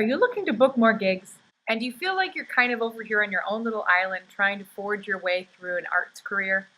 Are you looking to book more gigs? And do you feel like you're kind of over here on your own little island trying to forge your way through an arts career?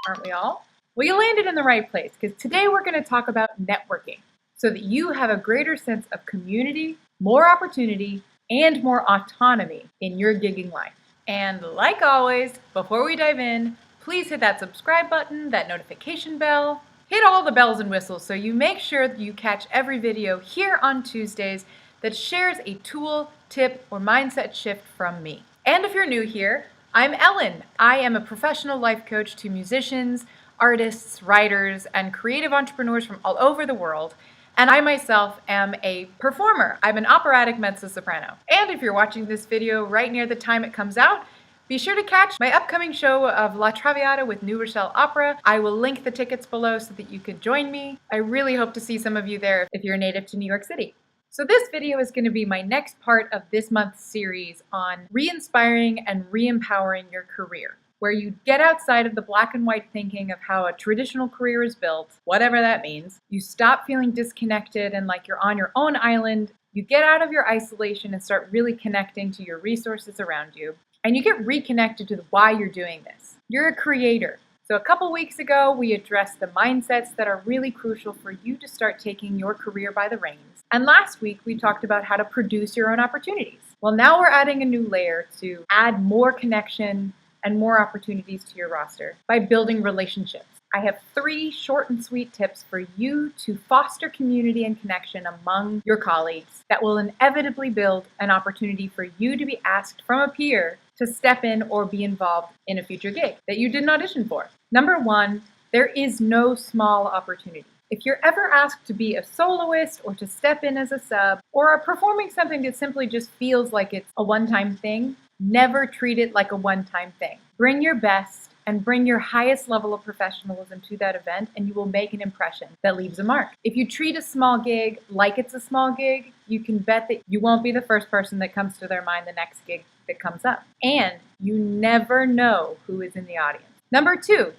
Aren't we all? Well, you landed in the right place because today we're going to talk about networking so that you have a greater sense of community, more opportunity, and more autonomy in your gigging life. And like always, before we dive in, please hit that subscribe button, that notification bell, hit all the bells and whistles so you make sure that you catch every video here on Tuesdays that shares a tool, tip, or mindset shift from me. And if you're new here, I'm Ellen. I am a professional life coach to musicians, artists, writers, and creative entrepreneurs from all over the world. And I myself am a performer. I'm an operatic mezzo-soprano. And if you're watching this video right near the time it comes out, be sure to catch my upcoming show of La Traviata with New Rochelle Opera. I will link the tickets below so that you can join me. I really hope to see some of you there if you're native to New York City. So this video is going to be my next part of this month's series on re-inspiring and re-empowering your career, where you get outside of the black and white thinking of how a traditional career is built, whatever that means. You stop feeling disconnected and like you're on your own island. You get out of your isolation and start really connecting to your resources around you. And you get reconnected to why you're doing this. You're a creator. So a couple weeks ago, we addressed the mindsets that are really crucial for you to start taking your career by the reins. And last week, we talked about how to produce your own opportunities. Well, now we're adding a new layer to add more connection and more opportunities to your roster by building relationships. I have 3 short and sweet tips for you to foster community and connection among your colleagues that will inevitably build an opportunity for you to be asked from a peer to step in or be involved in a future gig that you didn't audition for. Number 1, there is no small opportunity. If you're ever asked to be a soloist or to step in as a sub or are performing something that simply just feels like it's a one-time thing, never treat it like a one-time thing. Bring your best and bring your highest level of professionalism to that event, and you will make an impression that leaves a mark. If you treat a small gig like it's a small gig, you can bet that you won't be the first person that comes to their mind the next gig that comes up. And you never know who is in the audience. Number 2,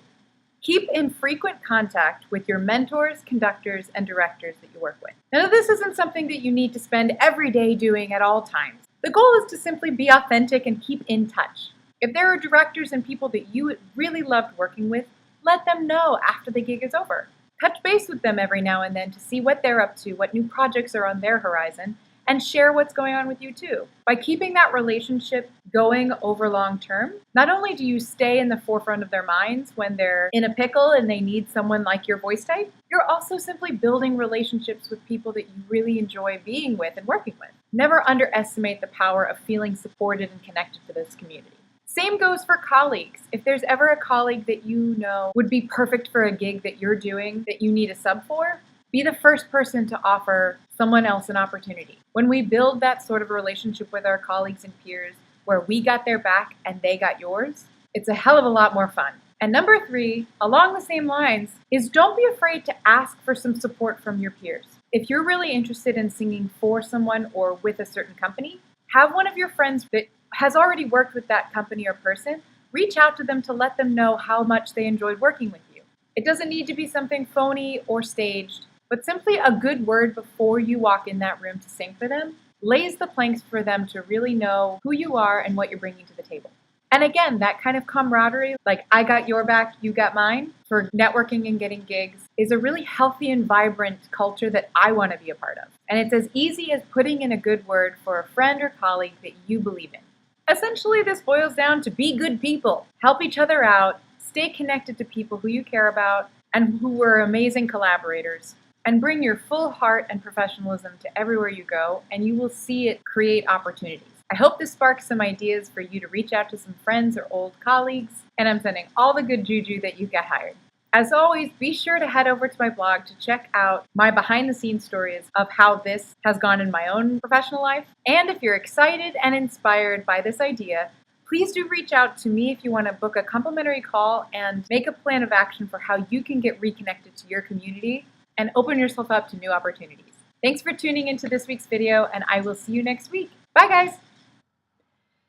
keep in frequent contact with your mentors, conductors, and directors that you work with. Now, this isn't something that you need to spend every day doing at all times. The goal is to simply be authentic and keep in touch. If there are directors and people that you really loved working with, let them know after the gig is over. Touch base with them every now and then to see what they're up to, what new projects are on their horizon, and share what's going on with you too. By keeping that relationship going over long term, not only do you stay in the forefront of their minds when they're in a pickle and they need someone like your voice type, you're also simply building relationships with people that you really enjoy being with and working with. Never underestimate the power of feeling supported and connected to this community. Same goes for colleagues. If there's ever a colleague that you know would be perfect for a gig that you're doing that you need a sub for, be the first person to offer someone else an opportunity. When we build that sort of relationship with our colleagues and peers where we got their back and they got yours, it's a hell of a lot more fun. And number 3, along the same lines, is don't be afraid to ask for some support from your peers. If you're really interested in singing for someone or with a certain company, have one of your friends that has already worked with that company or person, reach out to them to let them know how much they enjoyed working with you. It doesn't need to be something phony or staged, but simply a good word before you walk in that room to sing for them lays the planks for them to really know who you are and what you're bringing to the table. And again, that kind of camaraderie, like I got your back, you got mine, for networking and getting gigs, is a really healthy and vibrant culture that I want to be a part of. And it's as easy as putting in a good word for a friend or colleague that you believe in. Essentially, this boils down to be good people, help each other out, stay connected to people who you care about and who are amazing collaborators, and bring your full heart and professionalism to everywhere you go, and you will see it create opportunities. I hope this sparks some ideas for you to reach out to some friends or old colleagues, and I'm sending all the good juju that you get hired. As always, be sure to head over to my blog to check out my behind-the-scenes stories of how this has gone in my own professional life. And if you're excited and inspired by this idea, please do reach out to me if you want to book a complimentary call and make a plan of action for how you can get reconnected to your community and open yourself up to new opportunities. Thanks for tuning into this week's video, and I will see you next week. Bye, guys!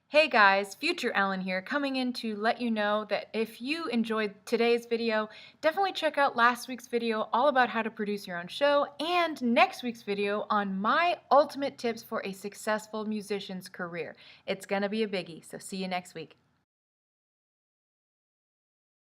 Hey guys, Future Ellen here, coming in to let you know that if you enjoyed today's video, definitely check out last week's video all about how to produce your own show and next week's video on my ultimate tips for a successful musician's career. It's gonna be a biggie, so see you next week.